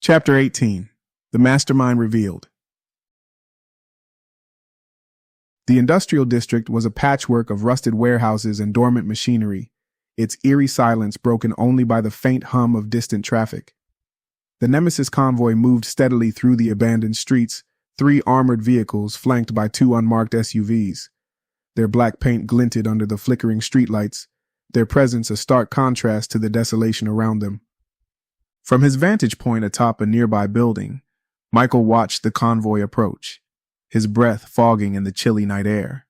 Chapter 18. The Mastermind Revealed. The industrial district was a patchwork of rusted warehouses and dormant machinery, its eerie silence broken only by the faint hum of distant traffic. The Nemesis convoy moved steadily through the abandoned streets, 3 armored vehicles flanked by 2 unmarked SUVs. Their black paint glinted under the flickering streetlights, their presence a stark contrast to the desolation around them. From his vantage point atop a nearby building, Michael watched the convoy approach, his breath fogging in the chilly night air.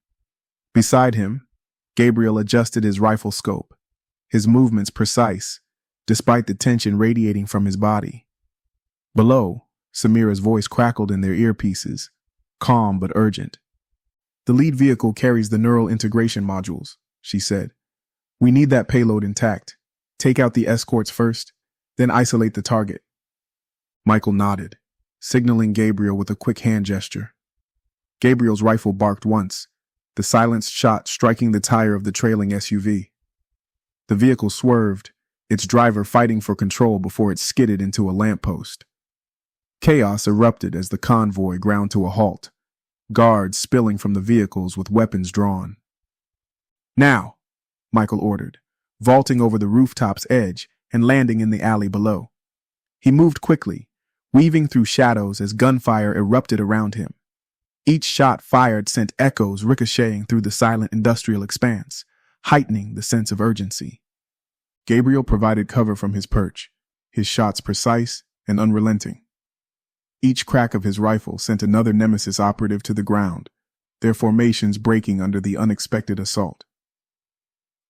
Beside him, Gabriel adjusted his rifle scope, his movements precise, despite the tension radiating from his body. Below, Samira's voice crackled in their earpieces, calm but urgent. "The lead vehicle carries the neural integration modules," she said. "We need that payload intact. Take out the escorts first, then isolate the target." Michael nodded, signaling Gabriel with a quick hand gesture. Gabriel's rifle barked once, the silenced shot striking the tire of the trailing SUV. The vehicle swerved, its driver fighting for control before it skidded into a lamppost. Chaos erupted as the convoy ground to a halt, guards spilling from the vehicles with weapons drawn. "Now," Michael ordered, vaulting over the rooftop's edge and landing in the alley below. He moved quickly, weaving through shadows as gunfire erupted around him. Each shot fired sent echoes ricocheting through the silent industrial expanse, heightening the sense of urgency. Gabriel provided cover from his perch, his shots precise and unrelenting. Each crack of his rifle sent another Nemesis operative to the ground, their formations breaking under the unexpected assault.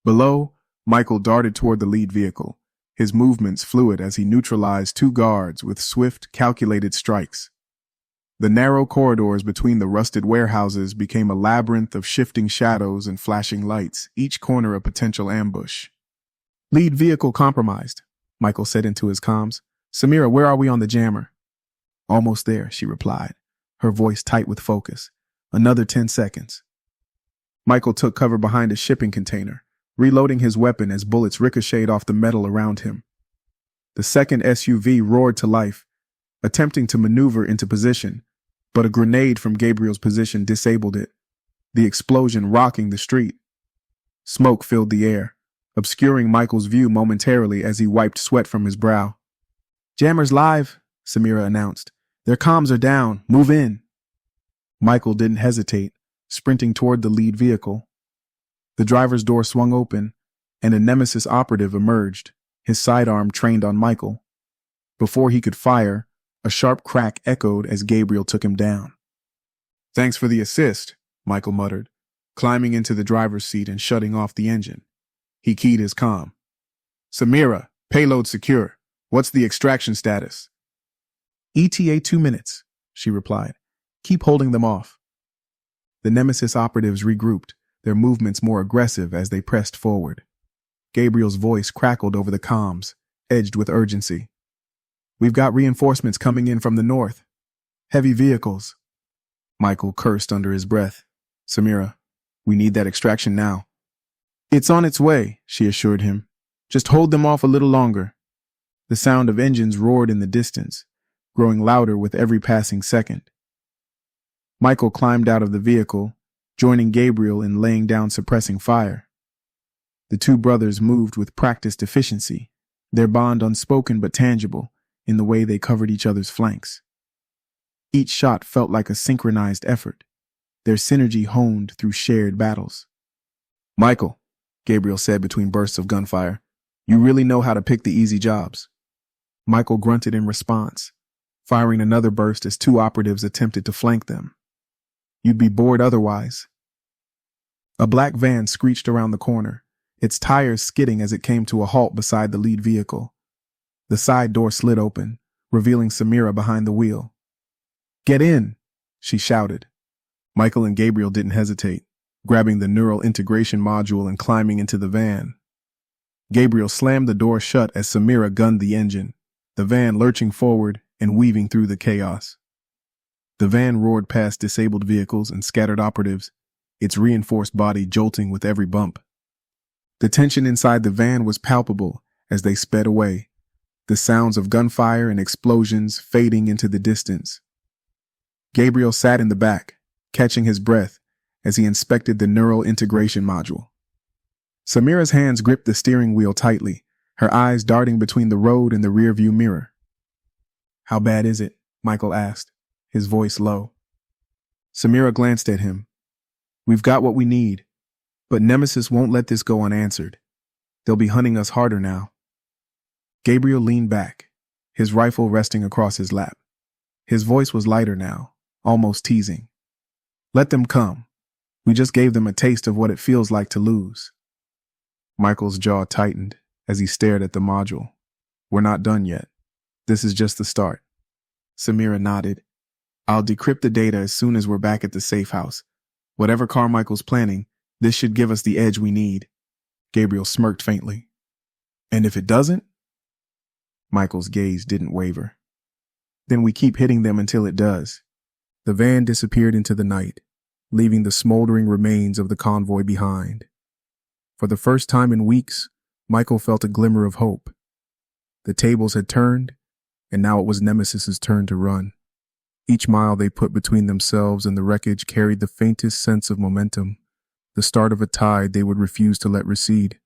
Below, Michael darted toward the lead vehicle, his movements fluid as he neutralized 2 guards with swift, calculated strikes. The narrow corridors between the rusted warehouses became a labyrinth of shifting shadows and flashing lights, each corner a potential ambush. "Lead vehicle compromised," Michael said into his comms. "Samira, where are we on the jammer?" "Almost there," she replied, her voice tight with focus. "Another 10 seconds. Michael took cover behind a shipping container, reloading his weapon as bullets ricocheted off the metal around him. The second SUV roared to life, attempting to maneuver into position, but a grenade from Gabriel's position disabled it, the explosion rocking the street. Smoke filled the air, obscuring Michael's view momentarily as he wiped sweat from his brow. "Jammer's live," Samira announced. "Their comms are down. Move in." Michael didn't hesitate, sprinting toward the lead vehicle. The driver's door swung open, and a Nemesis operative emerged, his sidearm trained on Michael. Before he could fire, a sharp crack echoed as Gabriel took him down. "Thanks for the assist," Michael muttered, climbing into the driver's seat and shutting off the engine. He keyed his comm. "Samira, payload secure. What's the extraction status?" "ETA 2 minutes," she replied. "Keep holding them off." The Nemesis operatives regrouped, their movements more aggressive as they pressed forward. Gabriel's voice crackled over the comms, edged with urgency. "We've got reinforcements coming in from the north. Heavy vehicles." Michael cursed under his breath. "Samira, we need that extraction now." "It's on its way," she assured him. "Just hold them off a little longer." The sound of engines roared in the distance, growing louder with every passing second. Michael climbed out of the vehicle, joining Gabriel in laying down suppressing fire. The 2 brothers moved with practiced efficiency, their bond unspoken but tangible in the way they covered each other's flanks. Each shot felt like a synchronized effort, their synergy honed through shared battles. "Michael," Gabriel said between bursts of gunfire, "you really know how to pick the easy jobs." Michael grunted in response, firing another burst as 2 operatives attempted to flank them. "You'd be bored otherwise." A black van screeched around the corner, its tires skidding as it came to a halt beside the lead vehicle. The side door slid open, revealing Samira behind the wheel. "Get in," she shouted. Michael and Gabriel didn't hesitate, grabbing the neural integration module and climbing into the van. Gabriel slammed the door shut as Samira gunned the engine, the van lurching forward and weaving through the chaos. The van roared past disabled vehicles and scattered operatives, its reinforced body jolting with every bump. The tension inside the van was palpable as they sped away, the sounds of gunfire and explosions fading into the distance. Gabriel sat in the back, catching his breath as he inspected the neural integration module. Samira's hands gripped the steering wheel tightly, her eyes darting between the road and the rearview mirror. "How bad is it?" Michael asked, his voice low. Samira glanced at him. "We've got what we need, but Nemesis won't let this go unanswered. They'll be hunting us harder now." Gabriel leaned back, his rifle resting across his lap. His voice was lighter now, almost teasing. "Let them come. We just gave them a taste of what it feels like to lose." Michael's jaw tightened as he stared at the module. "We're not done yet. This is just the start." Samira nodded. "I'll decrypt the data as soon as we're back at the safe house. Whatever Carmichael's planning, this should give us the edge we need." Gabriel smirked faintly. "And if it doesn't?" Michael's gaze didn't waver. "Then we keep hitting them until it does." The van disappeared into the night, leaving the smoldering remains of the convoy behind. For the first time in weeks, Michael felt a glimmer of hope. The tables had turned, and now it was Nemesis's turn to run. Each mile they put between themselves and the wreckage carried the faintest sense of momentum, the start of a tide they would refuse to let recede.